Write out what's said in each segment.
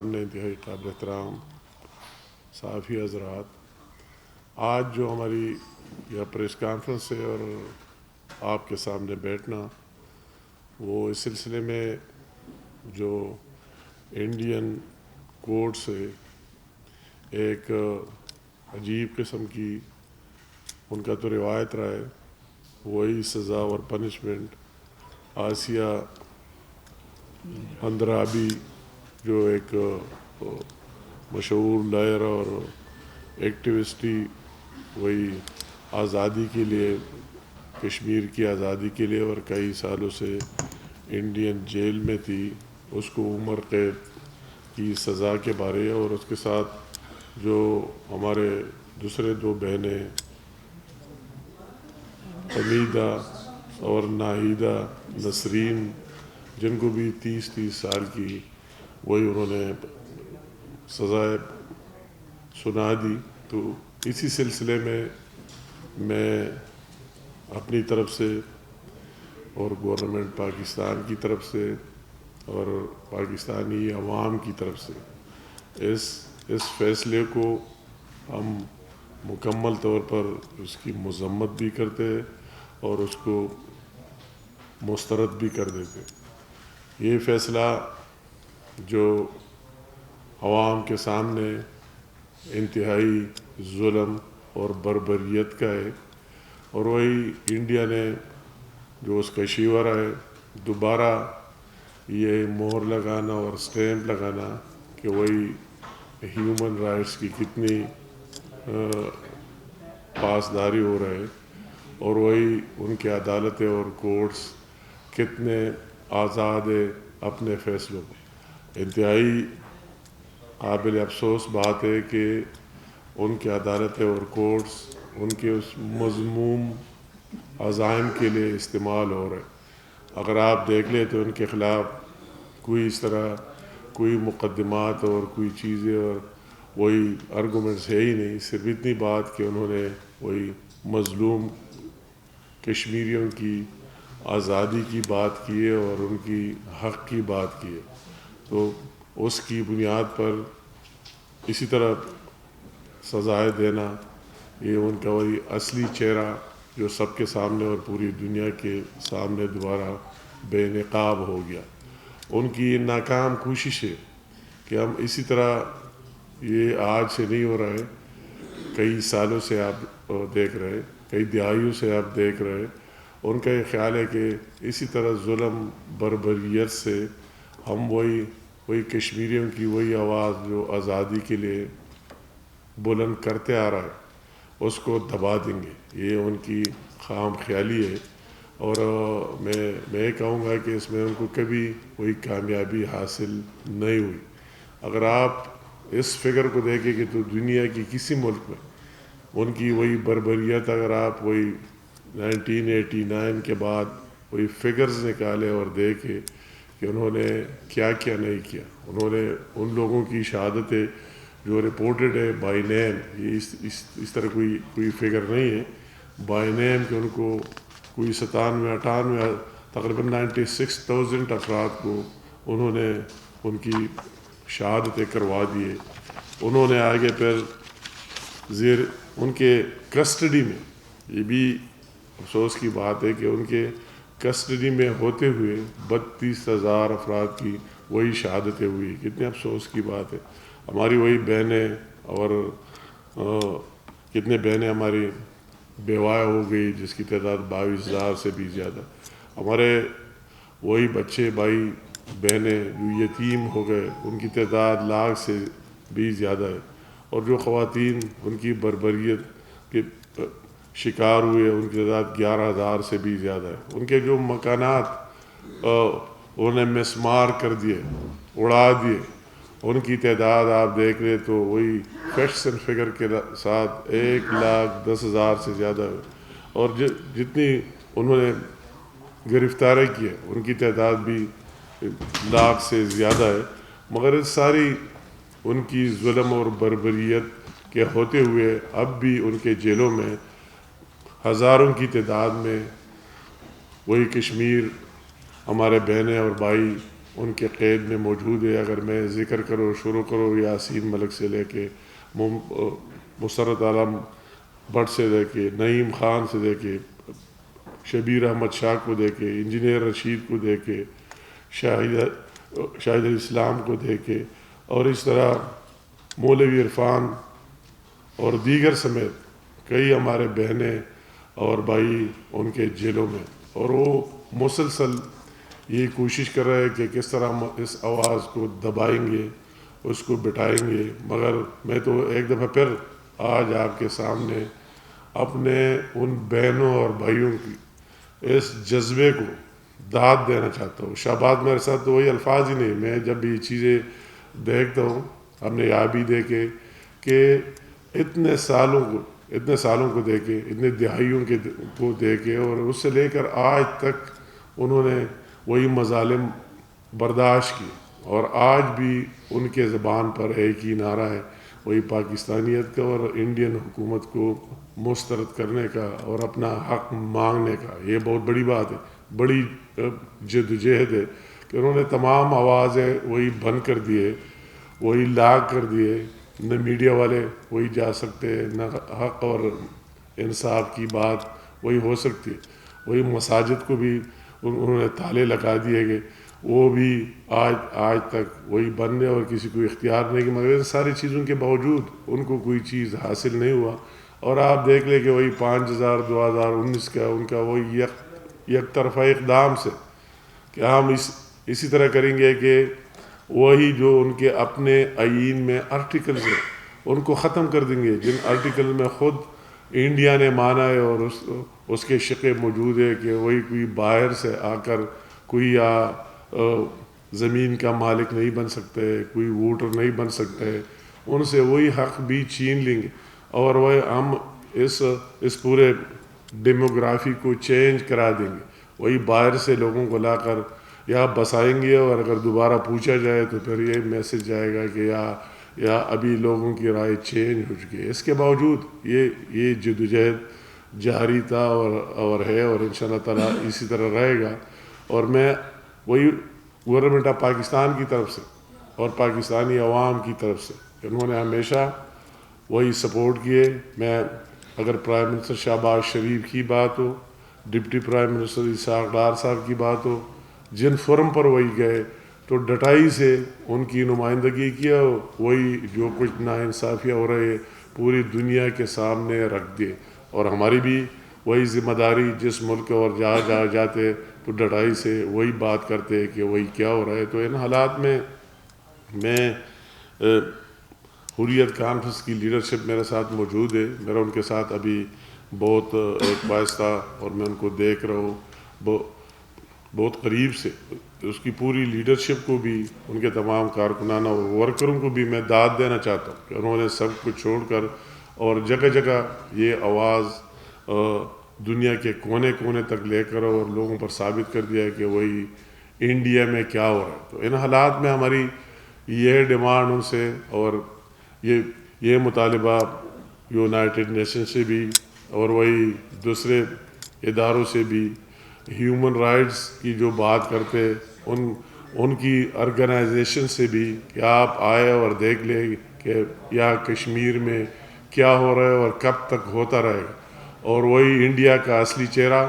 نے انتہائی قابل احترام صحافی حضرات، آج جو ہماری یہ پریس کانفرنس ہے اور آپ کے سامنے بیٹھنا، وہ اس سلسلے میں جو انڈین کورٹ سے ایک عجیب قسم کی ان کا تو روایت رہا ہے، وہی سزا اور پنشمنٹ آسیہ اندرابی جو ایک مشہور لائر اور ایکٹیوسٹ تھی، وہی آزادی کے لیے، کشمیر کی آزادی کے لیے، اور کئی سالوں سے انڈین جیل میں تھی، اس کو عمر قید کی سزا کے بارے، اور اس کے ساتھ جو ہمارے دوسرے دو بہنیں حمیدہ اور ناہیدہ نسرین، جن کو بھی 30 سال کی وہی انہوں نے سزائے سنا دی. تو اسی سلسلے میں اپنی طرف سے اور گورنمنٹ پاکستان کی طرف سے اور پاکستانی عوام کی طرف سے اس فیصلے کو ہم مکمل طور پر اس کی مذمت بھی کرتے اور اس کو مسترد بھی کر دیتے. یہ فیصلہ جو عوام کے سامنے انتہائی ظلم اور بربریت کا ہے، اور وہی انڈیا نے جو اس کا شیورہ ہے، دوبارہ یہ مہر لگانا اور اسٹیمپ لگانا کہ وہی ہیومن رائٹس کی کتنی پاسداری ہو رہا ہے، اور وہی ان کی عدالتیں اور کورٹس کتنے آزاد ہے اپنے فیصلوں کو. انتہائی قابل افسوس بات ہے کہ ان کی عدالتیں اور کورٹس ان کے اس مذموم عزائم کے لیے استعمال ہو رہے. اگر آپ دیکھ لیں تو ان کے خلاف کوئی اس طرح کوئی مقدمات اور کوئی چیزیں اور وہی آرگومنٹس ہے ہی نہیں، صرف اتنی بات کہ انہوں نے وہی مظلوم کشمیریوں کی آزادی کی بات کی ہے اور ان کی حق کی بات کی ہے. تو اس کی بنیاد پر اسی طرح سزائے دینا، یہ ان کا وہی اصلی چہرہ جو سب کے سامنے اور پوری دنیا کے سامنے دوبارہ بے نقاب ہو گیا. ان کی ناکام کوشش ہے کہ ہم اسی طرح، یہ آج سے نہیں ہو رہا ہے، کئی سالوں سے آپ دیکھ رہے، کئی دہائیوں سے آپ دیکھ رہے. ان کا یہ خیال ہے کہ اسی طرح ظلم بربریت سے ہم وہی کشمیریوں کی وہی آواز جو آزادی کے لیے بلند کرتے آ رہا ہے، اس کو دبا دیں گے. یہ ان کی خام خیالی ہے، اور میں کہوں گا کہ اس میں ان کو کبھی کوئی کامیابی حاصل نہیں ہوئی. اگر آپ اس فگر کو دیکھیں کہ تو دنیا کی کسی ملک میں ان کی وہی بربریت، اگر آپ وہی 1989 کے بعد وہی فگرز نکالے اور دیکھے کہ انہوں نے کیا کیا نہیں کیا. انہوں نے ان لوگوں کی شہادتیں جو رپورٹڈ ہے بائی نیم، یہ اس طرح کوئی فگر نہیں ہے، بائی نیم کہ ان کو کوئی 97-98 تقریباً 96,000 افراد کو انہوں نے ان کی شہادتیں کروا دیے. انہوں نے آگے پھر زیر ان کے کسٹڈی میں، یہ بھی افسوس کی بات ہے کہ ان کے کسٹڈی میں ہوتے ہوئے 32,000 افراد کی وہی شہادتیں ہوئی. کتنے افسوس کی بات ہے. ہماری وہی بہنیں اور کتنے بہنیں ہماری بیوہ ہو گئی، جس کی تعداد 22,000 سے بھی زیادہ. ہمارے وہی بچے بھائی بہنیں جو یتیم ہو گئے، ان کی تعداد لاکھ سے بھی زیادہ ہے. اور جو خواتین ان کی بربریت کے شکار ہوئے، ان کی تعداد 11,000 سے بھی زیادہ ہے. ان کے جو مکانات انہوں نے مسمار کر دیے، اڑا دیے، ان کی تعداد آپ دیکھ لیں تو وہی فیکٹس اینڈ فگر کے ساتھ 1,10,000 سے زیادہ ہے. اور جتنی انہوں نے گرفتاری کی ہے، ان کی تعداد بھی لاکھ سے زیادہ ہے. مگر اس ساری ان کی ظلم اور بربریت کے ہوتے ہوئے اب بھی ان کے جیلوں میں ہزاروں کی تعداد میں وہی کشمیر ہمارے بہنیں اور بھائی ان کے قید میں موجود ہے. اگر میں ذکر شروع کروں یاسین ملک سے لے کے مسرت عالم بٹ سے لے کے نعیم خان سے لے کے شبیر احمد شاہ کو دے کے انجینئر رشید کو دے کے شاہد الاسلام کو دے کے اور اس طرح مولوی عرفان اور دیگر سمیت کئی ہمارے بہنیں اور بھائی ان کے جیلوں میں، اور وہ مسلسل یہ کوشش کر رہے ہیں کہ کس طرح ہم اس آواز کو دبائیں گے، اس کو بٹھائیں گے. مگر میں تو ایک دفعہ پھر آج آپ کے سامنے اپنے ان بہنوں اور بھائیوں کی اس جذبے کو داد دینا چاہتا ہوں. شہباز میرے ساتھ تو وہی الفاظ ہی نہیں. میں جب یہ چیزیں دیکھتا ہوں، ہم نے یہاں بھی دیکھے کہ اتنے سالوں کو دیکھے، اتنے دہائیوں کو دیکھے، اور اس سے لے کر آج تک انہوں نے وہی مظالم برداشت کی، اور آج بھی ان کے زبان پر ایک ہی نعرہ ہے، وہی پاکستانیت کا اور انڈین حکومت کو مسترد کرنے کا اور اپنا حق مانگنے کا. یہ بہت بڑی بات ہے، بڑی جدوجہد ہے کہ انہوں نے تمام آوازیں وہی بند کر دیے، وہی لاک کر دیے. نہ میڈیا والے وہی جا سکتے، نہ حق اور انصاف کی بات وہی ہو سکتی ہے. وہی مساجد کو بھی انہوں نے تالے لگا دیے گئے، وہ بھی آج تک وہی بند ہے اور کسی کو اختیار نہیں کہ مگر ساری چیزوں کے باوجود ان کو کوئی چیز حاصل نہیں ہوا. اور آپ دیکھ لیں کہ وہی 5000 2019 کا ان کا وہی یک طرفہ اقدام سے کہ ہم اسی طرح کریں گے کہ وہی جو ان کے اپنے آئین میں آرٹیکلز ہیں ان کو ختم کر دیں گے، جن آرٹیکل میں خود انڈیا نے مانا ہے اور اس کے شقیں موجود ہے کہ وہی کوئی باہر سے آ کر کوئی زمین کا مالک نہیں بن سکتے، کوئی ووٹر نہیں بن سکتے. ان سے وہی حق بھی چھین لیں گے، اور وہ ہم اس پورے ڈیموگرافی کو چینج کرا دیں گے. وہی باہر سے لوگوں کو لا کر یا بسائیں گے، اور اگر دوبارہ پوچھا جائے تو پھر یہ میسج جائے گا کہ یا ابھی لوگوں کی رائے چینج ہو چکی ہے. اس کے باوجود یہ جدوجہد جاری تھا اور ہے، اور انشاءاللہ تعالیٰ اسی طرح رہے گا. اور میں وہی گورنمنٹ آف پاکستان کی طرف سے اور پاکستانی عوام کی طرف سے انہوں نے ہمیشہ وہی سپورٹ کیے. میں اگر پرائم منسٹر شہباز شریف کی بات ہو، deputy prime minister Ishaq Dar صاحب کی بات ہو، جن فورم پر وہی گئے تو ڈٹائی سے ان کی نمائندگی کیا، وہی جو کچھ ناانصافیاں ہو رہے پوری دنیا کے سامنے رکھ دیے. اور ہماری بھی وہی ذمہ داری، جس ملک اور جہاں جاتے تو ڈٹائی سے وہی بات کرتے کہ وہی کیا ہو رہا ہے. تو ان حالات میں حریت کانفرنس کی لیڈرشپ میرے ساتھ موجود ہے. میرا ان کے ساتھ ابھی بہت ایک واسطہ، اور میں ان کو دیکھ رہا ہوں بہت قریب سے. اس کی پوری لیڈرشپ کو بھی، ان کے تمام کارکنان اور ورکروں کو بھی میں داد دینا چاہتا ہوں کہ انہوں نے سب کچھ چھوڑ کر اور جگہ جگہ یہ آواز دنیا کے کونے کونے تک لے کر اور لوگوں پر ثابت کر دیا ہے کہ وہی انڈیا میں کیا ہو رہا ہے. تو ان حالات میں ہماری یہ ڈیمانڈ ان سے اور یہ مطالبہ یونائٹڈ نیشن سے بھی اور وہی دوسرے اداروں سے بھی، ہیومن رائٹس کی جو بات کرتے ان کی آرگنائزیشن سے بھی، کہ آپ آئے اور دیکھ لیں کہ یا کشمیر میں کیا ہو رہا ہے اور کب تک ہوتا رہے گا. اور وہی انڈیا کا اصلی چہرہ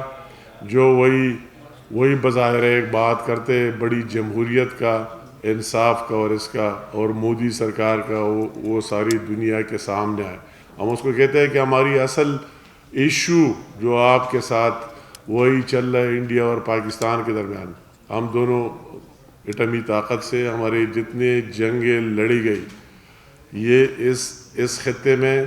جو وہی بظاہر ایک بات کرتے بڑی جمہوریت کا، انصاف کا اور اس کا اور مودی سرکار کا، وہ ساری دنیا کے سامنے آئے. ہم اس کو کہتے ہیں کہ ہماری اصل ایشو جو آپ کے ساتھ وہی چل رہا ہے انڈیا اور پاکستان کے درمیان. ہم دونوں ایٹمی طاقت سے ہماری جتنے جنگیں لڑی گئی، یہ اس خطے میں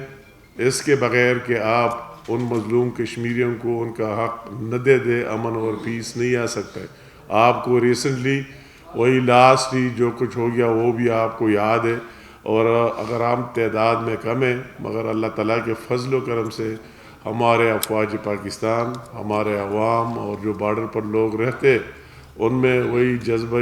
اس کے بغیر کہ آپ ان مظلوم کشمیریوں کو ان کا حق نہ دے امن اور پیس نہیں آ سکتا ہے. آپ کو ریسنٹلی وہی لاسٹ ہی جو کچھ ہو گیا وہ بھی آپ کو یاد ہے. اور اگر ہم تعداد میں کم ہیں، مگر اللہ تعالیٰ کے فضل و کرم سے ہمارے افواج پاکستان، ہمارے عوام اور جو بارڈر پر لوگ رہتے، ان میں وہی جذبہ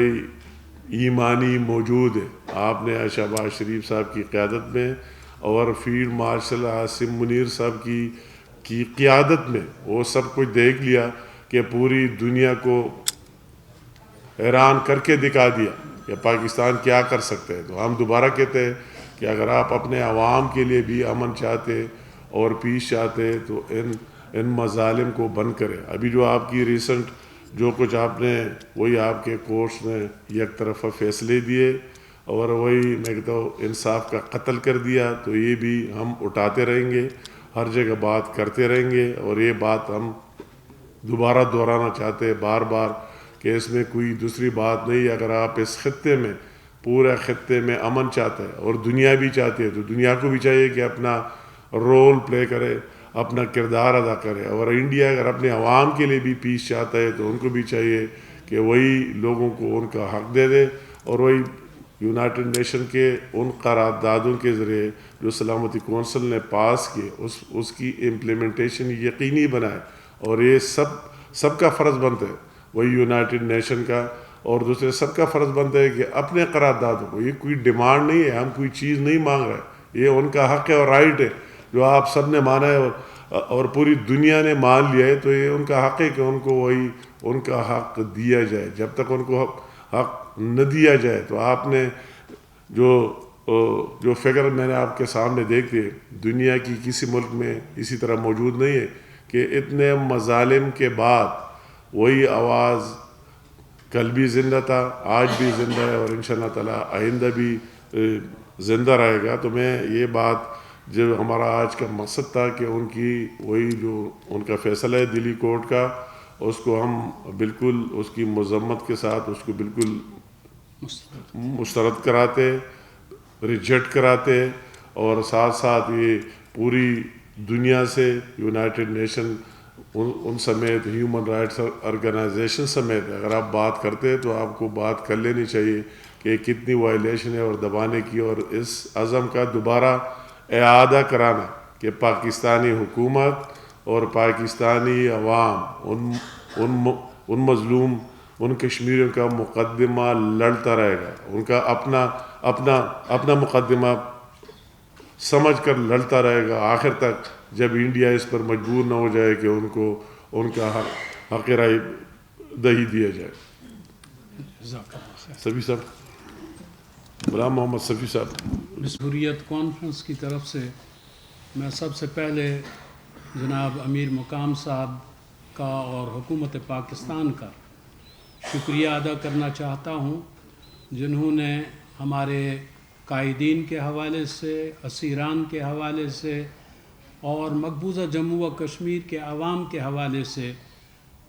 ایمانی موجود ہے. آپ نے شہباز شریف صاحب کی قیادت میں اور فیلڈ مارشل عاصم منیر صاحب کی قیادت میں وہ سب کچھ دیکھ لیا کہ پوری دنیا کو حیران کر کے دکھا دیا کہ پاکستان کیا کر سکتے ہیں. تو ہم دوبارہ کہتے ہیں کہ اگر آپ اپنے عوام کے لیے بھی امن چاہتے اور پیس چاہتے تو ان مظالم کو بند کرے. ابھی جو آپ کی ریسنٹ جو کچھ آپ نے وہی آپ کے کورٹس نے یک طرفہ فیصلے دیے اور وہی میں کہتا ہوں انصاف کا قتل کر دیا, تو یہ بھی ہم اٹھاتے رہیں گے, ہر جگہ بات کرتے رہیں گے. اور یہ بات ہم دوبارہ دہرانا چاہتے ہیں بار بار کہ اس میں کوئی دوسری بات نہیں. اگر آپ اس خطے میں پورے خطے میں امن چاہتے ہیں اور دنیا بھی چاہتی ہے تو دنیا کو بھی چاہیے کہ اپنا رول پلے کرے, اپنا کردار ادا کرے. اور انڈیا اگر اپنے عوام کے لیے بھی پیس چاہتا ہے تو ان کو بھی چاہیے کہ وہی لوگوں کو ان کا حق دے دے, اور وہی یونائٹڈ نیشن کے ان قراردادوں کے ذریعے جو سلامتی کونسل نے پاس کیے اس کی امپلیمنٹیشن یقینی بنائے. اور یہ سب کا فرض بنتا ہے, وہی یونائٹڈ نیشن کا اور دوسرے سب کا فرض بنتا ہے کہ اپنے قراردادوں کو, یہ کوئی ڈیمانڈ نہیں ہے, ہم کوئی چیز نہیں مانگ رہے, یہ ان کا حق ہے اور رائٹ ہے جو آپ سب نے مانا ہے اور پوری دنیا نے مان لیا ہے. تو یہ ان کا حق ہے کہ ان کو وہی ان کا حق دیا جائے. جب تک ان کو حق نہ دیا جائے تو آپ نے جو فگر میں نے آپ کے سامنے دیکھ دیے, دنیا کی کسی ملک میں اسی طرح موجود نہیں ہے کہ اتنے مظالم کے بعد وہی آواز کل بھی زندہ تھا, آج بھی زندہ ہے, اور انشاءاللہ تعالی آئندہ بھی زندہ رہے گا. تو میں یہ بات جو ہمارا آج کا مقصد تھا کہ ان کی وہی جو ان کا فیصلہ ہے دلی کورٹ کا, اس کو ہم بالکل اس کی مذمت کے ساتھ اس کو بالکل مسترد کراتے, ریجیکٹ کراتے, اور ساتھ ساتھ یہ پوری دنیا سے یونائٹڈ نیشن ان سمیت ہیومن رائٹس آرگنائزیشن سمیت اگر آپ بات کرتے ہیں تو آپ کو بات کر لینی چاہیے کہ کتنی وائلیشن ہے اور دبانے کی, اور اس عزم کا دوبارہ اعادہ کرانا کہ پاکستانی حکومت اور پاکستانی عوام ان مظلوم ان کشمیریوں کا مقدمہ لڑتا رہے گا, ان کا اپنا مقدمہ سمجھ کر لڑتا رہے گا آخر تک, جب انڈیا اس پر مجبور نہ ہو جائے کہ ان کو ان کا حق رائے دہی دیا جائے. صفی صاحب, غلام محمد صفی صاحب. حریت کانفرنس کی طرف سے میں سب سے پہلے جناب امیر مقام صاحب کا اور حکومت پاکستان کا شکریہ ادا کرنا چاہتا ہوں, جنہوں نے ہمارے قائدین کے حوالے سے, اسیران کے حوالے سے اور مقبوضہ جموں و کشمیر کے عوام کے حوالے سے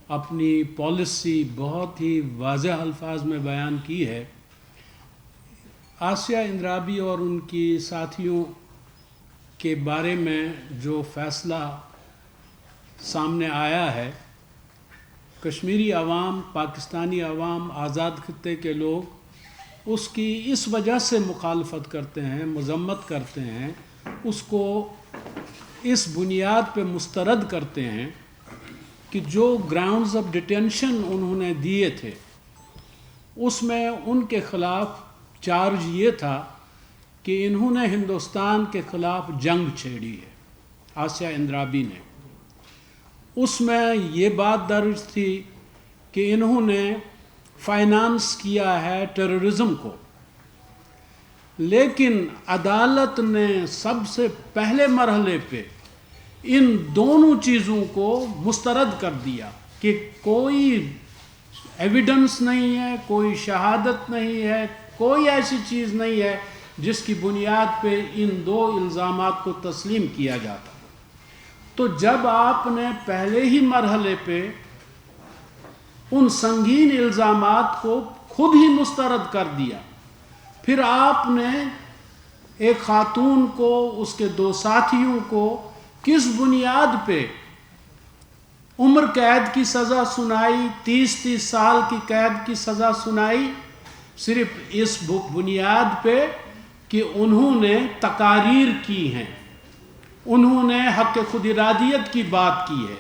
اپنی پالیسی بہت ہی واضح الفاظ میں بیان کی ہے. آسیہ اندرابی اور ان کی ساتھیوں کے بارے میں جو فیصلہ سامنے آیا ہے, کشمیری عوام, پاکستانی عوام, آزاد خطے کے لوگ اس کی اس وجہ سے مخالفت کرتے ہیں, مذمت کرتے ہیں, اس کو اس بنیاد پہ مسترد کرتے ہیں کہ جو گراؤنڈز آف ڈیٹینشن انہوں نے دیے تھے اس میں ان کے خلاف چارج یہ تھا کہ انہوں نے ہندوستان کے خلاف جنگ چھیڑی ہے. آسیہ اندرابی نے اس میں یہ بات درج تھی کہ انہوں نے فائنانس کیا ہے ٹیررزم کو, لیکن عدالت نے سب سے پہلے مرحلے پہ ان دونوں چیزوں کو مسترد کر دیا کہ کوئی ایویڈنس نہیں ہے, کوئی شہادت نہیں ہے, کوئی ایسی چیز نہیں ہے جس کی بنیاد پہ ان دو الزامات کو تسلیم کیا جاتا. تو جب آپ نے پہلے ہی مرحلے پہ ان سنگین الزامات کو خود ہی مسترد کر دیا, پھر آپ نے ایک خاتون کو, اس کے دو ساتھیوں کو کس بنیاد پہ عمر قید کی سزا سنائی, 30 سال کی قید کی سزا سنائی, صرف اس بنیاد پہ کہ انہوں نے تقاریر کی ہیں, انہوں نے حق خود ارادیت کی بات کی ہے,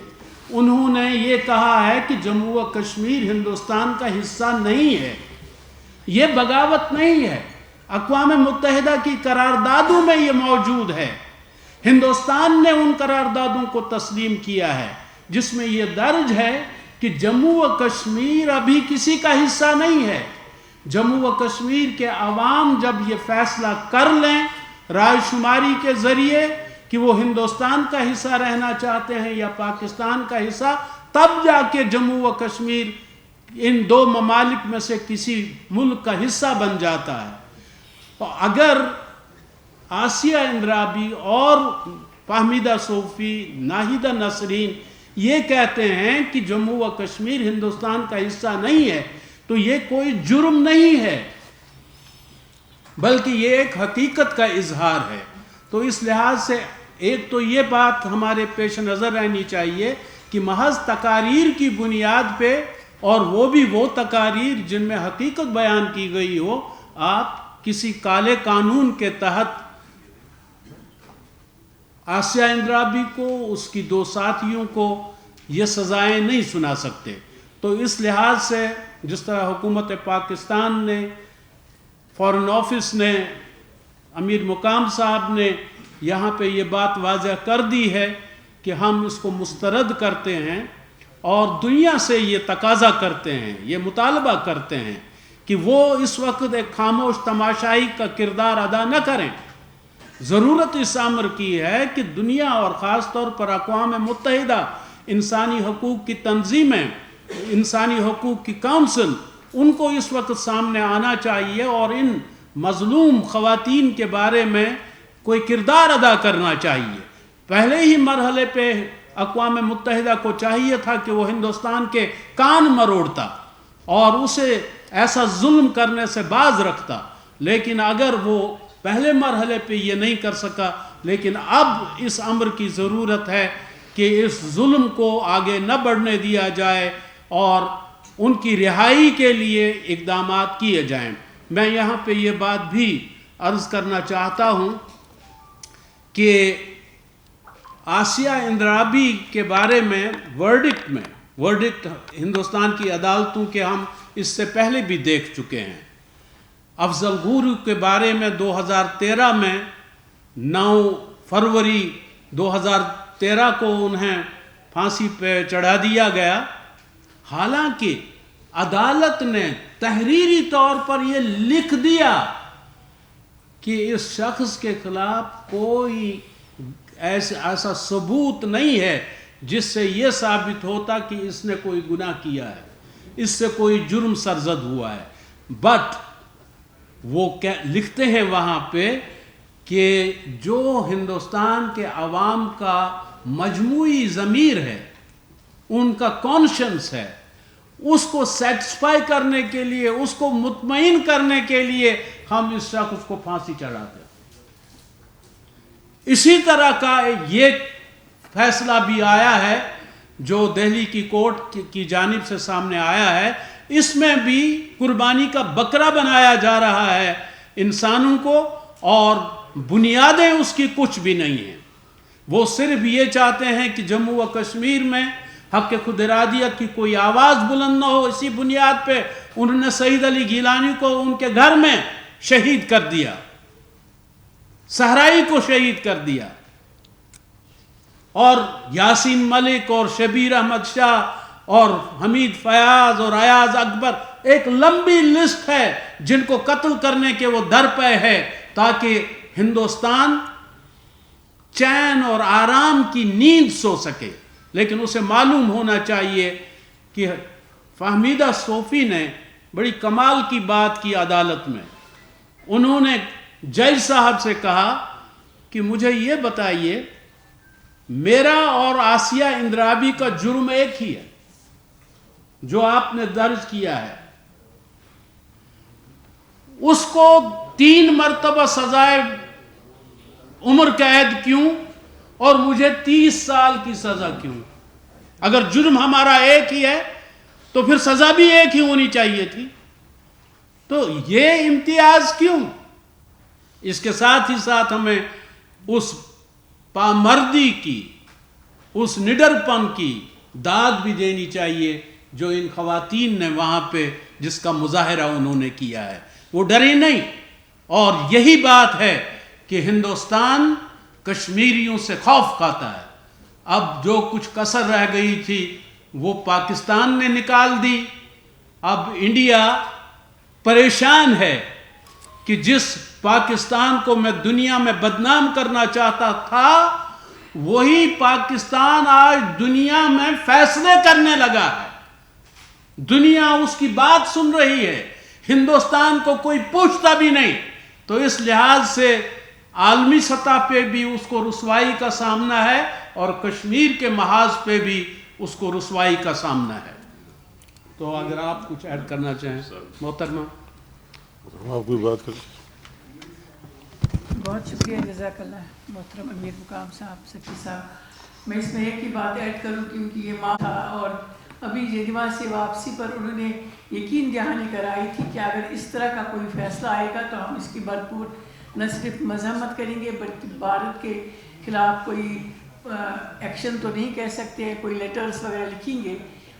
انہوں نے یہ کہا ہے کہ جموں و کشمیر ہندوستان کا حصہ نہیں ہے. یہ بغاوت نہیں ہے, اقوام متحدہ کی قراردادوں میں یہ موجود ہے. ہندوستان نے ان قراردادوں کو تسلیم کیا ہے جس میں یہ درج ہے کہ جموں و کشمیر ابھی کسی کا حصہ نہیں ہے. جموں و کشمیر کے عوام جب یہ فیصلہ کر لیں رائے شماری کے ذریعے کہ وہ ہندوستان کا حصہ رہنا چاہتے ہیں یا پاکستان کا حصہ، تب جا کے جموں و کشمیر ان دو ممالک میں سے کسی ملک کا حصہ بن جاتا ہے. تو اگر آسیہ اندرابی اور فہمیدہ صوفی، ناہیدہ نسرین یہ کہتے ہیں کہ جموں و کشمیر ہندوستان کا حصہ نہیں ہے، تو یہ کوئی جرم نہیں ہے بلکہ یہ ایک حقیقت کا اظہار ہے. تو اس لحاظ سے ایک تو یہ بات ہمارے پیش نظر رہنی چاہیے کہ محض تقاریر کی بنیاد پہ، اور وہ بھی وہ تقاریر جن میں حقیقت بیان کی گئی ہو، آپ کسی کالے قانون کے تحت آسیہ اندرابی کو، اس کی دو ساتھیوں کو یہ سزائیں نہیں سنا سکتے. تو اس لحاظ سے جس طرح حکومت پاکستان نے، فارن آفس نے، امیر مقام صاحب نے یہاں پہ یہ بات واضح کر دی ہے کہ ہم اس کو مسترد کرتے ہیں اور دنیا سے یہ تقاضا کرتے ہیں، یہ مطالبہ کرتے ہیں کہ وہ اس وقت ایک خاموش تماشائی کا کردار ادا نہ کریں. ضرورت اس امر کی ہے کہ دنیا اور خاص طور پر اقوام متحدہ انسانی حقوق کی تنظیمیں، انسانی حقوق کی کونسل، ان کو اس وقت سامنے آنا چاہیے اور ان مظلوم خواتین کے بارے میں کوئی کردار ادا کرنا چاہیے. پہلے ہی مرحلے پہ اقوام متحدہ کو چاہیے تھا کہ وہ ہندوستان کے کان مروڑتا اور اسے ایسا ظلم کرنے سے باز رکھتا، لیکن اگر وہ پہلے مرحلے پہ یہ نہیں کر سکا، لیکن اب اس امر کی ضرورت ہے کہ اس ظلم کو آگے نہ بڑھنے دیا جائے اور ان کی رہائی کے لیے اقدامات کیے جائیں. میں یہاں پہ یہ بات بھی عرض کرنا چاہتا ہوں کہ آسیہ اندرابی کے بارے میں ورڈکٹ ہندوستان کی عدالتوں کے ہم اس سے پہلے بھی دیکھ چکے ہیں. افضل گورو کے بارے میں 2013 میں 9 فروری 2013 کو انہیں پھانسی پہ چڑھا دیا گیا، حالانکہ عدالت نے تحریری طور پر یہ لکھ دیا کہ اس شخص کے خلاف کوئی ایسا ثبوت نہیں ہے جس سے یہ ثابت ہوتا کہ اس نے کوئی گناہ کیا ہے، اس سے کوئی جرم سرزد ہوا ہے. بٹ وہ لکھتے ہیں وہاں پہ کہ جو ہندوستان کے عوام کا مجموعی ضمیر ہے، ان کا کانشنس ہے، اس کو سیٹسفائی کرنے کے لیے، اس کو مطمئن کرنے کے لیے ہم اس شخص کو پھانسی چڑھاتے ہیں. اسی طرح کا یہ فیصلہ بھی آیا ہے جو دہلی کی کورٹ کی جانب سے سامنے آیا ہے. اس میں بھی قربانی کا بکرا بنایا جا رہا ہے انسانوں کو، اور بنیادیں اس کی کچھ بھی نہیں ہیں. وہ صرف یہ چاہتے ہیں کہ جموں و کشمیر میں حق خود ارادیت کی کوئی آواز بلند نہ ہو. اسی بنیاد پہ انہوں نے سعید علی گیلانی کو ان کے گھر میں شہید کر دیا، صحرائی کو شہید کر دیا، اور یاسین ملک اور شبیر احمد شاہ اور حمید فیاض اور ایاز اکبر، ایک لمبی لسٹ ہے جن کو قتل کرنے کے وہ در پہ ہے تاکہ ہندوستان چین اور آرام کی نیند سو سکے. لیکن اسے معلوم ہونا چاہیے کہ فہمیدہ صوفی نے بڑی کمال کی بات کی عدالت میں. انہوں نے جج صاحب سے کہا کہ مجھے یہ بتائیے، میرا اور آسیہ اندرابی کا جرم ایک ہی ہے جو آپ نے درج کیا ہے، اس کو 3 مرتبہ سزائے عمر قید کیوں اور مجھے 30 سال کی سزا کیوں؟ اگر جرم ہمارا ایک ہی ہے تو پھر سزا بھی ایک ہی ہونی چاہیے تھی. تو یہ امتیاز کیوں؟ اس کے ساتھ ہی ساتھ ہمیں اس پامردی کی، اس نڈر پن کی داد بھی دینی چاہیے جو ان خواتین نے وہاں پہ جس کا مظاہرہ انہوں نے کیا ہے. وہ ڈری نہیں، اور یہی بات ہے کہ ہندوستان کشمیریوں سے خوف کھاتا ہے. اب جو کچھ کسر رہ گئی تھی وہ پاکستان نے نکال دی. اب انڈیا پریشان ہے کہ جس پاکستان کو میں دنیا میں بدنام کرنا چاہتا تھا وہی پاکستان آج دنیا میں فیصلے کرنے لگا ہے. دنیا اس کی بات سن رہی ہے, ہندوستان کو کوئی پوچھتا بھی نہیں. تو اس لحاظ سے عالمی سطح پہ بھی اس کو رسوائی کا سامنا ہے اور کشمیر کے محاذ پہ بھی اس کو رسوائی کا سامنا ہے. تو اگر آپ کچھ ایڈ کرنا چاہیں محترمہ. آپ کوئی بات کریں. بہت شکریہ, جزاک اللہ محترم امیر مقام صاحب, سکی صاحب. میں اس میں ایک ہی بات ایڈ کروں کیونکہ یہ ماں تھا اور ابھی جنیوا سے واپسی پر انہوں نے یقین دہانی کرائی تھی کہ اگر اس طرح کا کوئی فیصلہ آئے گا تو ہم اس کی بھرپور نہ صرف مذمت کریں گے بلکہ بھارت کے خلاف کوئی ایکشن تو نہیں کہہ سکتے, کوئی لیٹرز وغیرہ لکھیں گے.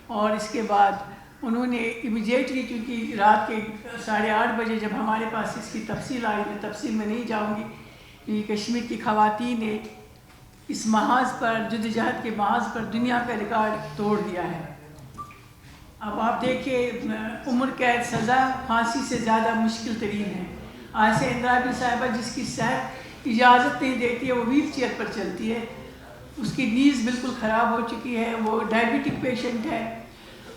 اور اس کے بعد انہوں نے امیڈیٹلی, کیونکہ رات کے 8:30 بجے جب ہمارے پاس اس کی تفصیل آئی, میں تفصیل میں نہیں جاؤں گی, کہ کشمیر کی خواتین نے اس محاذ پر, جدوجہد کے محاذ پر دنیا کا ریکارڈ توڑ دیا ہے. اب آپ دیکھیں, عمر قید سزا پھانسی سے زیادہ مشکل ترین ہے. آسیہ اندرابی صاحبہ جس کی صحت اجازت نہیں دیتی ہے, وہ ویل چیئر پر چلتی ہے, اس کی نیز بالکل خراب ہو چکی ہے, وہ ڈائبٹک پیشنٹ ہے.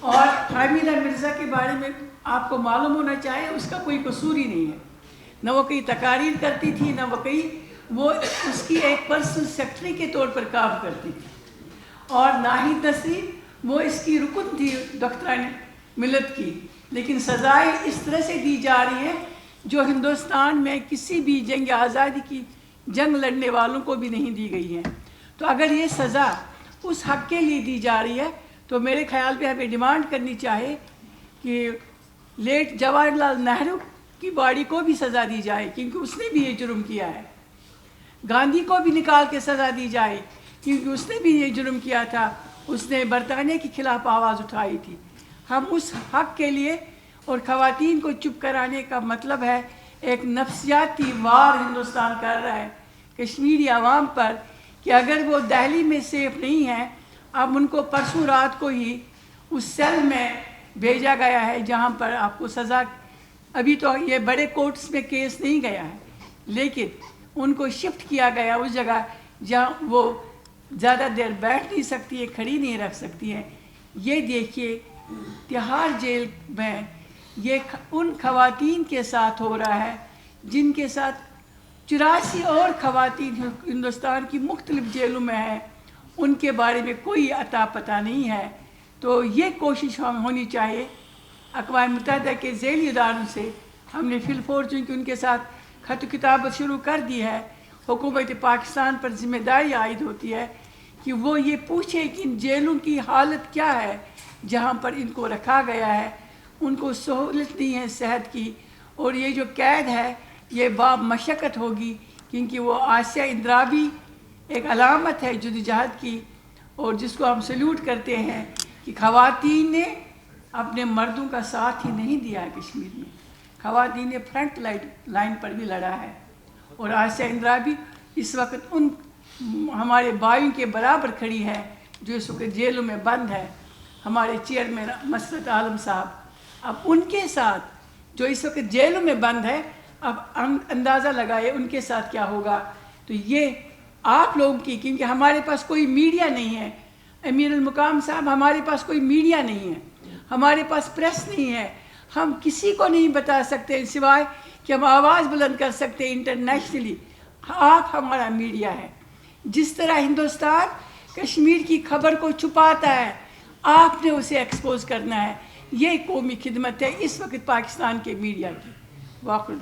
اور حامدہ مرزا کے بارے میں آپ کو معلوم ہونا چاہیے اس کا کوئی قصور ہی نہیں ہے. نہ وہ کہیں تقاریر کرتی تھی, نہ وہ کہیں, وہ اس کی ایک پرسنل سیکرٹری کے طور پر کام کرتی تھی. اور ناہید نسرین وہ اس کی رکن تھی ڈاکٹران ملت کی. لیکن سزائیں اس طرح سے دی جا رہی ہیں جو ہندوستان میں کسی بھی جنگ آزادی کی جنگ لڑنے والوں کو بھی نہیں دی گئی ہیں. تو اگر یہ سزا اس حق کے لیے دی جا رہی ہے تو میرے خیال پہ ہمیں ڈیمانڈ کرنی چاہیے کہ لیٹ جواہر لال نہرو کی باڈی کو بھی سزا دی جائے کیونکہ اس نے بھی یہ جرم کیا ہے. گاندھی کو بھی نکال کے سزا دی جائے کیونکہ اس نے بھی یہ جرم کیا تھا, اس نے برطانیہ کے خلاف آواز اٹھائی تھی. ہم اس حق کے لیے, اور خواتین کو چپ کرانے کا مطلب ہے ایک نفسیاتی وار ہندوستان کر رہا ہے کشمیری عوام پر کہ اگر وہ دہلی میں سیف نہیں ہیں, اب ان کو پرسوں رات کو ہی اس سیل میں بھیجا گیا ہے جہاں پر آپ کو سزا, ابھی تو یہ بڑے کورٹس میں کیس نہیں گیا ہے لیکن ان کو شفٹ کیا گیا اس جگہ جہاں وہ زیادہ دیر بیٹھ نہیں سکتی ہے, کھڑی نہیں رکھ سکتی ہے. یہ دیکھیے تہاڑ جیل میں یہ ان خواتین کے ساتھ ہو رہا ہے جن کے ساتھ 84 اور خواتین ہندوستان کی مختلف جیلوں میں ہیں, ان کے بارے میں کوئی عطا پتہ نہیں ہے. تو یہ کوشش ہونی چاہیے اقوام متحدہ کے ذیلی اداروں سے. ہم نے فی الفور چونکہ ان کے ساتھ خط و کتابت شروع کر دی ہے, حکومت پاکستان پر ذمہ داری عائد ہوتی ہے کہ وہ یہ پوچھے کہ ان جیلوں کی حالت کیا ہے جہاں پر ان کو رکھا گیا ہے. ان کو سہولت نہیں ہے صحت کی, اور یہ جو قید ہے یہ باب مشقت ہوگی کیونکہ وہ آسیہ اندرابی ایک علامت ہے جدوجہد کی, اور جس کو ہم سلیوٹ کرتے ہیں کہ خواتین نے اپنے مردوں کا ساتھ ہی نہیں دیا ہے کشمیر میں. خواتین نے فرنٹ لائن پر بھی لڑا ہے, اور آسیہ اندرابی اس وقت ان ہمارے بھائیوں کے برابر کھڑی ہے جو اس وقت جیلوں میں بند ہے. ہمارے چیئرمین مسرت عالم صاحب, اب ان کے ساتھ جو اس وقت جیلوں میں بند ہے, اب اندازہ لگائے ان کے ساتھ کیا ہوگا. تو یہ آپ لوگوں کی, کیونکہ ہمارے پاس کوئی میڈیا نہیں ہے امیر المقام صاحب, ہمارے پاس کوئی میڈیا نہیں ہے, ہمارے پاس پریس نہیں ہے, ہم کسی کو نہیں بتا سکتے سوائے کہ ہم آواز بلند کر سکتے انٹرنیشنلی. آپ ہمارا میڈیا ہے. جس طرح ہندوستان کشمیر کی خبر کو چھپاتا ہے, آپ نے اسے ایکسپوز کرنا ہے. یہ قومی خدمت ہے اس وقت پاکستان کے میڈیا کی. واقع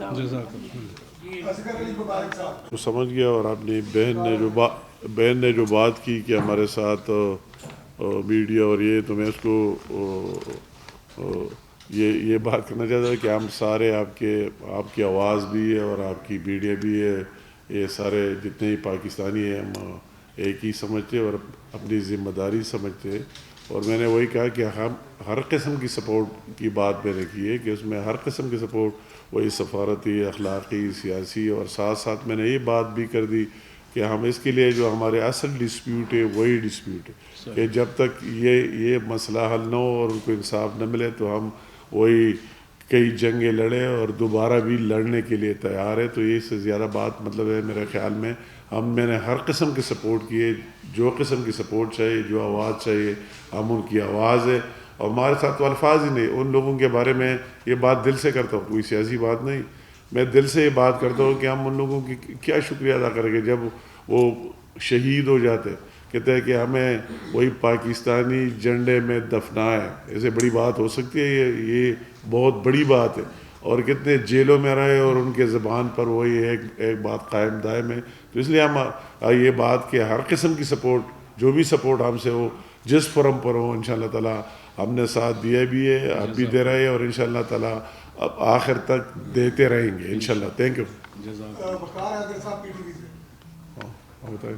تو سمجھ گیا. اور اپنی بہن نے جو بات کی کہ ہمارے ساتھ میڈیا اور یہ, تو میں اس کو یہ بات کرنا چاہتا ہوں کہ ہم سارے آپ کی آواز بھی ہے اور آپ کی میڈیا بھی ہے, یہ سارے جتنے ہی پاکستانی ہیں ہم ایک ہی سمجھتے اور اپنی ذمہ داری سمجھتے. اور میں نے وہی کہا کہ ہم ہر قسم کی سپورٹ کی بات میں نے کی ہے کہ اس میں ہر قسم کی سپورٹ, وہی سفارتی, اخلاقی, سیاسی, اور ساتھ ساتھ میں نے یہ بات بھی کر دی کہ ہم اس کے لیے جو ہمارے اصل ڈسپیوٹ ہے وہی ڈسپیوٹ ہے کہ جب تک یہ مسئلہ حل نہ ہو اور ان کو انصاف نہ ملے تو ہم وہی کئی جنگیں لڑیں اور دوبارہ بھی لڑنے کے لیے تیار ہے. تو یہ سے زیادہ بات مطلب ہے میرے خیال میں میں نے ہر قسم کی سپورٹ کی ہے, جو قسم کی سپورٹ چاہیے, جو آواز چاہیے ہم ان کی آواز ہے. اور ہمارے ساتھ تو الفاظ ہی نہیں, ان لوگوں کے بارے میں یہ بات دل سے کرتا ہوں, کوئی سیاسی بات نہیں, میں دل سے یہ بات کرتا ہوں کہ ہم ان لوگوں کی کیا شکریہ ادا کریں گے جب وہ شہید ہو جاتے. کہتے ہیں کہ ہمیں وہی پاکستانی جھنڈے میں دفنائے, ایسے بڑی بات ہو سکتی ہے؟ یہ بہت بڑی بات ہے. اور کتنے جیلوں میں رہے اور ان کے زبان پر وہی ایک بات قائم دائم ہے. تو اس لیے ہم یہ بات کہ ہر قسم کی سپورٹ, جو بھی سپورٹ ہم سے ہو, جس فورم پر ہو, انشاءاللہ تعالیٰ ہم نے ساتھ دیا بھی ہے, اب بھی دے رہے ہیں, اور انشاءاللہ تعالیٰ اب آخر تک دیتے رہیں گے انشاءاللہ. Thank you. بتائیں.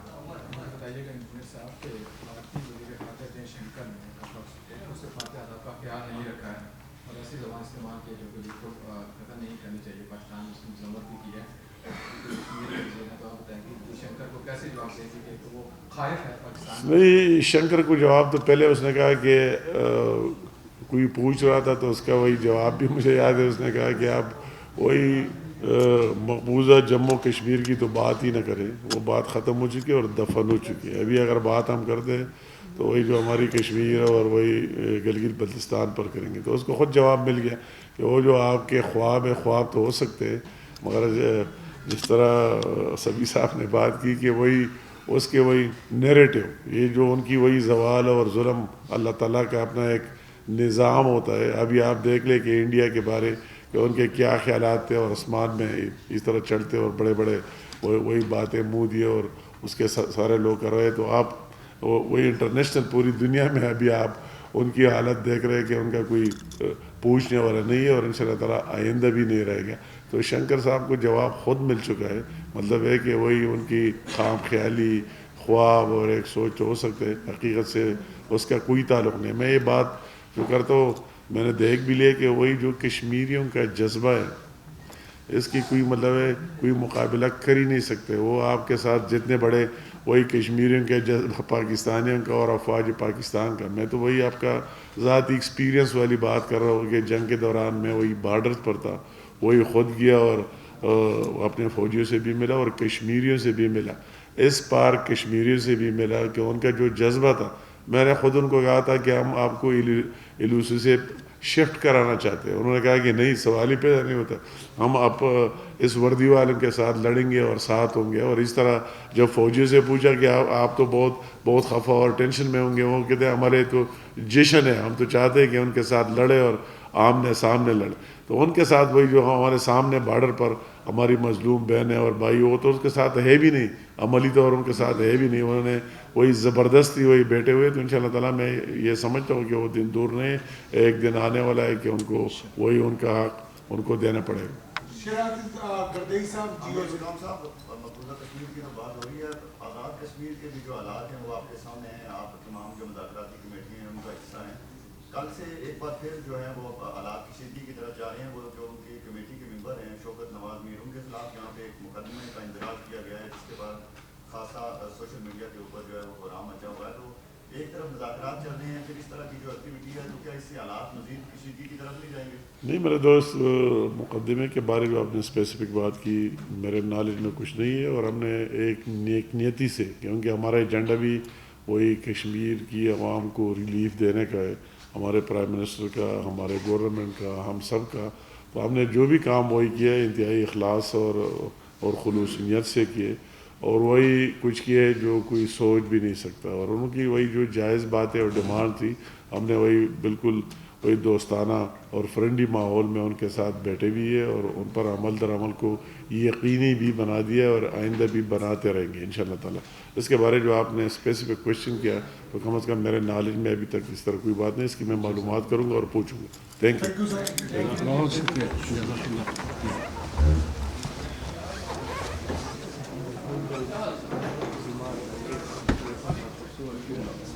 نہیں, شنکر کو جواب تو پہلے اس نے کہا کہ کوئی پوچھ رہا تھا تو اس کا وہی جواب بھی مجھے یاد ہے. اس نے کہا کہ آپ وہی مقبوضہ جموں کشمیر کی تو بات ہی نہ کریں, وہ بات ختم ہو چکی ہے اور دفن ہو چکی ہے. ابھی اگر بات ہم کرتے ہیں تو وہی جو ہماری کشمیر ہے اور وہی گلگت بلتستان پر کریں گے. تو اس کو خود جواب مل گیا کہ وہ جو آپ کے خواب ہے, خواب تو ہو سکتے ہیں, مگر جس طرح سبھی صاحب نے بات کی کہ وہی اس کے وہی نیریٹو, یہ جو ان کی وہی زوال اور ظلم, اللہ تعالیٰ کا اپنا ایک نظام ہوتا ہے. ابھی آپ دیکھ لیں کہ انڈیا کے بارے کہ ان کے کیا خیالات تھے, اور آسمان میں اس طرح چڑھتے اور بڑے بڑے وہی باتیں منہ دیے اور اس کے سارے لوگ کر رہے. تو آپ وہی انٹرنیشنل پوری دنیا میں ابھی آپ ان کی حالت دیکھ رہے ہیں کہ ان کا کوئی پوچھنے والا نہیں ہے, اور انشاءاللہ تعالیٰ آئندہ بھی نہیں رہے گا. تو شنکر صاحب کو جواب خود مل چکا ہے. مطلب ہے کہ وہی ان کی خام خیالی خواب اور ایک سوچ ہو سکتے, حقیقت سے اس کا کوئی تعلق نہیں. میں یہ بات جو کرتا ہوں, میں نے دیکھ بھی لیا کہ وہی جو کشمیریوں کا جذبہ ہے, اس کی کوئی مطلب ہے کوئی مقابلہ کر ہی نہیں سکتے. وہ آپ کے ساتھ جتنے بڑے وہی کشمیریوں کے جذبہ, پاکستانیوں کا اور افواج پاکستان کا, میں تو وہی آپ کا ذاتی ایکسپیرینس والی بات کر رہا ہوں کہ جنگ کے دوران میں وہی بارڈرز پر تھا, وہی خود گیا اور اپنے فوجیوں سے بھی ملا اور کشمیریوں سے بھی ملا, اس پار کشمیریوں سے بھی ملا کہ ان کا جو جذبہ تھا. میں نے خود ان کو کہا تھا کہ ہم آپ کو ایلوسی سے شفٹ کرانا چاہتے ہیں. انہوں نے کہا کہ نہیں, سوال ہی پیدا نہیں ہوتا, ہم اب اس وردی والوں کے ساتھ لڑیں گے اور ساتھ ہوں گے. اور اس طرح جب فوجیوں سے پوچھا کہ آپ تو بہت خفا اور ٹینشن میں ہوں گے, وہ کہتے ہیں ہمارے تو جشن ہے, ہم تو چاہتے ہیں کہ ان کے ساتھ لڑے اور آمنے سامنے لڑے. تو ان کے ساتھ وہی جو ہمارے سامنے بارڈر پر ہماری مظلوم بہنیں اور بھائی, وہ تو اس کے ساتھ ہے بھی نہیں, عملی طور ان کے ساتھ ہے بھی نہیں. انہوں نے وہی زبردستی وہی بیٹھے ہوئے. تو انشاءاللہ تعالیٰ میں یہ سمجھتا ہوں کہ وہ دن دور نہیں, ایک دن آنے والا ہے کہ ان کو وہی ان کا حق ان کو دینا پڑے گا. مقبوضہ کشمیر کی تو بات ہو رہی ہے, آزاد کشمیر کے بھی جو حالات ہیں وہ آپ کے سامنے ہیں, آپ تمام جو مذاکراتی کمیٹی ہیں ان کا حصہ ہیں. کل سے ایک بار پھر جو ہے وہ حالات کشیدگی کی طرف جا رہے ہیں. وہ جو ان کی کمیٹی کے ممبر ہیں شوکت نواز میر, ان کے خلاف یہاں پہ ایک مقدمے کا اندراج کیا گیا ہے, جس کے بعد خاصا سوشل میڈیا کے اوپر جو ہے وہ بحران مچا ہوا ہے. تو ایک طرف مذاکرات چل رہے ہیں, پھر اس طرح کی جو ایکٹیویٹی ہے, تو کیا اس سے حالات مزید کشیدگی کی طرف نہیں جائیں گے؟ نہیں میرے دوست, مقدمے کے بارے جو آپ نے اسپیسیفک بات کی, میرے نالج میں کچھ نہیں ہے. اور ہم نے ایک نیک نیتی سے, کیونکہ ہمارا ایجنڈا بھی وہی کشمیر کی عوام کو ریلیف دینے کا ہے, ہمارے پرائم منسٹر کا, ہمارے گورنمنٹ کا, ہم سب کا. تو ہم نے جو بھی کام وہی کیا ہے انتہائی اخلاص اور خلوص نیت سے کیے, اور وہی کچھ کیے جو کوئی سوچ بھی نہیں سکتا. اور ان کی وہی جو جائز باتیں اور ڈیمانڈ تھی, ہم نے وہی بالکل وہی دوستانہ اور فرینڈلی ماحول میں ان کے ساتھ بیٹھے بھی ہے, اور ان پر عمل در عمل کو یقینی بھی بنا دیا, اور آئندہ بھی بناتے رہیں گے انشاءاللہ تعالیٰ. اس کے بارے جو آپ نے اسپیسیفک کویشچن کیا, تو کم از کم میرے نالج میں ابھی تک اس طرح کوئی بات نہیں, اس کی میں معلومات کروں گا اور پوچھوں گا. Thank you. بہت شکریہ.